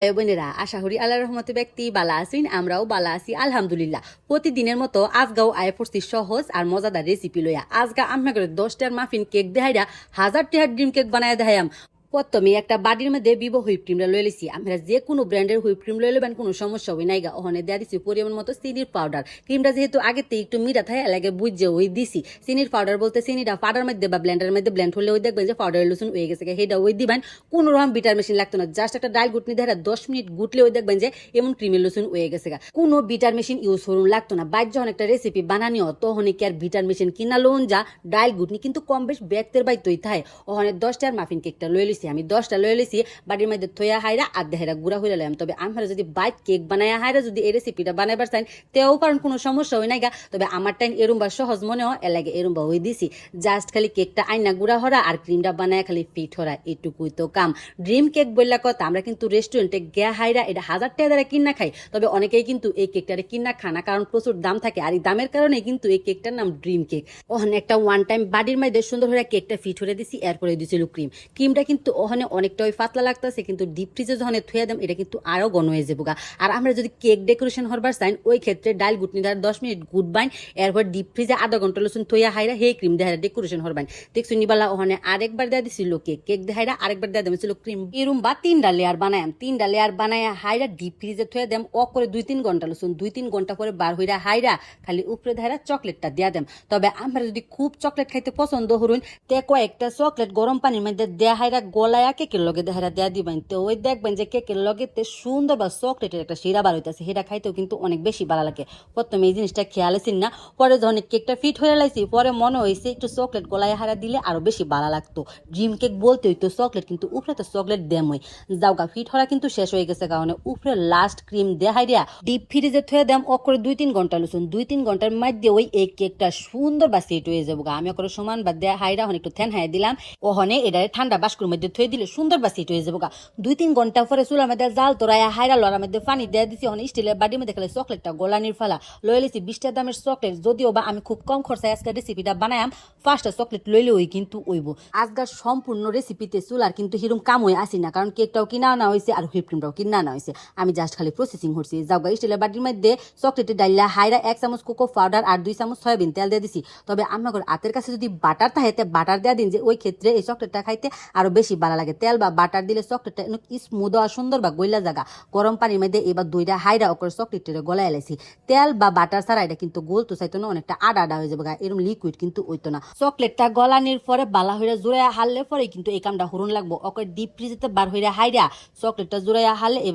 বোনেরা, আশা করি আল্লাহর রহমতে ব্যক্তি বালা আছেন, আমরাও বালা আছি আলহামদুলিল্লাহ। প্রতিদিনের মতো আজগাও আয় পড়ছি সহজ আর মজাদার রেসিপি লইয়া। আজগা আমরা করে 10টার মাফিন কেক দেখাইরা 1000 টাকার ড্রিম কেক বানায় দেখাইম। প্রথমে একটা বাটির মধ্যে বিবো হুইপ ক্রিমটা লয়ে লিছি। আমরা যে কোনো ব্র্যান্ডের হুইপ ক্রিম লয়ে লেবেন, কোনো সমস্যা হবে নাই গা। ওখানে দেওয়া দিছি পরিমাণ মতো চিনির পাউডার। ক্রিমটা যেহেতু আগেতে একটু মিঠা থাকে লাগে বুঝছে ওই দিছি। চিনির পাউডার বলতে চিনিটা পাউডার মধ্যে বা ব্লেন্ডারের মধ্যে ব্লেন্ড হলে ওই দেখবেন যে পাউডার লুসুন হয়ে গেছে, সেটা ওই দিবেন। কোনো রকম বিটার মেশিন লাগতো না, জাস্ট একটা ডাল গুটনি ধরে 10 মিনিট গুটলে ওই দেখবেন যে এমন ক্রিমের লুসুন হয়ে গেছে। কোনো বিটার মেশিন ইউজ করুন লাগতো না। বাইর যখন একটা রেসিপি বানানিও তখন কি আর বিটার মেশিন কিনা লোন যা ডাল গুটনি কিন্তু কম বেশ ব্যক্তের বাইতই থাকে। ওখানে 10টার মাফিন কেকটা লয়ে লিছি। আমি 10টা লয়ে লিছি, বাড়ির মধ্যে থইয়া হাইরা আর দেহেরা গুড়া হইলা লাম। তবে আমরা যদি বাইট কেক বানাইয়া হাইরা যদি এই রেসিপিটা বানাইবার চাই তেও কারণ কোনো সমস্যা হয় নাই গা। তবে আমার টাইম এরুম্বা সহজ মনে হয়, এলাকে এরুম্বা হয়ে দিছি। জাস্ট খালি কেকটা আইনা গুড়া হরা আর ক্রিমটা বানায় খালি ফিট হরা, এটুকুই তো কাম। ড্রিম কেক বললা কথা, আমরা কিন্তু রেস্টুরেন্টে গিয়া হাইরা এটা 1000 টাকা দ্বারা কিনা খাই। তবে অনেকেই কিন্তু এই কেকটারে কিনা খানা, কারণ প্রচুর দাম থাকে। আর এই দামের কারণে কিন্তু এই কেকটার নাম ড্রিম কেক। ওখানে একটা ওয়ান টাইম বাড়ির মধ্যে সুন্দর হয়ে কেকটা ফিট হয়ে দিছি, এরপরে দিছিল ক্রিমটা কিন্তু ওখানে অনেকটা পাতলা লাগতেছে, কিন্তু ডিপ ফ্রিজে যখন থুয়ে দাম এটা কিন্তু আরো ঘন হয়ে যাবো গা। আর আমরা যদি কেক ডেকোরেশন হরবার চাই ওই ক্ষেত্রে ডাল গুটনি ধর 10 মিনিট গুড বাইন, এরপর ডিপ ফ্রিজে আধা ঘন্টা লসুন থইয়া হাইরা হে ক্রিম দেহারা ডেকোরেশন হরবাইন। দেখছো নিবালা ওখানে আরেকবার দেওয়া দিছিল কেক দেহাইরা, আরেকবার দেওয়া দিছিল ক্রিম। এরম বা 3টা লেয়ার বানায়াম, 3টা লেয়ার বানায়া হাইরা ডিপ ফ্রিজে থুয়ে দেম অ করে 2-3 ঘন্টা লসুন, 2-3 ঘন্টা পরে বার হইরা হাইরা খালি উপরে দেহারা চকলেটটা দিয়া দেম। তবে আমরা যদি খুব চকলেট খাইতে পছন্দ করুন তে কয়েকটা চকলেট গরম পানির মধ্যে দেয়া হাইরা গলায়া কেকের লগে দেহারা দেয়া দিবেন। তো ওই দেখবেন যে কেকের লগে সুন্দর বা চকলেটের একটা শিরা বার হইতেছে, সেটা খাইতেও কিন্তু অনেক বেশি ভালো লাগে। প্রথমে এই জিনিসটা খেয়াল আছেন না, পরে যখন কেকটা ফিট হয়ে লাইছি পরে মনে হয়েছে একটু চকলেট গলায় হারা দিলে আরো বেশি ভালো লাগতো। ড্রিম কেক বলতে হইতো চকলেট, কিন্তু উপরে তো চকলেট দেমই যাওগা। ফিট হওয়া কিন্তু শেষ হয়ে গেছে, কারণে উপরে লাস্ট ক্রিম দেখাই দিয়া ডিপ ফ্রিজে থুয়ে দেম অ করে 2-3 ঘন্টা লুচুন। 2-3 ঘন্টার মধ্যে ওই এই কেকটা সুন্দর বা সেট হয়ে যাবো। আমি করে সমান বা দেয়া হাইরা একটু থ্যান হাই দিলাম, ওখানে এটা ঠান্ডা বাস্কুর মধ্যে থুয়ে দিলে সুন্দর বা সেট হয়ে যাবো। 2-3 ঘন্টা পরে চুলার মধ্যে জাল তোরাইয়া হাইরা লড়ার মধ্যে পানি দেওয়া দিছি। অনেক স্টিলের বাড়ির মধ্যে খেলে চকলেটটা গোলানির ফেলা লয়ে লিছি 20 দামের চকলেট। যদিও বা আমি খুব কম খরচায় আজকে রেসিপিটা বানায়াম, 5টা চকলেট লইলে ওই কিন্তু ওইব। আজকাল সম্পূর্ণ রেসিপিতে চুলার কিন্তু হিরম কাম হয়ে আসি না, কারণ কেকটাও কিনা আনা হয়েছে আর হুইপ ক্রিমটাও কিনা আনা হয়েছে। আমি জাস্ট খালি প্রসেসিং করছি। যাওগা স্টিলের বাড়ির মধ্যে চকলেটের ডাইলা হাইরা 1 চামচ কোকো পাউডার আর 2 চামচ সয়াবিন তেল দিয়ে দিছি। তবে আমার হাতের কাছে যদি বাটার থাকে বাটার দেওয়া দিন, যে ওই ক্ষেত্রে এই চকলেটটা খাইতে আরো বেশি ভালো লাগে। তেল বা বাটার দিলে চকলেটটা স্মুথ আর সুন্দর বা গইলা জায়গা। গরম পানির মধ্যে এবার দইটা হাইরা ওপরে চকলেটের গলায় এলাইছি। তেল বা বাটার ছাড়া এটা কিন্তু গোলতো চাইতো না, অনেকটা আডা আডা হয়ে যাবে, এরকম লিকুইড কিন্তু হইতো না। চকলেটটা গলানির পরে বালা হইরা জোড়াইয়া হারলে পরে কিন্তু এই কামটা হরুন লাগবো। ওকে ডিপ ফ্রিজেতে বার হইরা হাইরা চকলেটটা জোড়াইয়া হারলে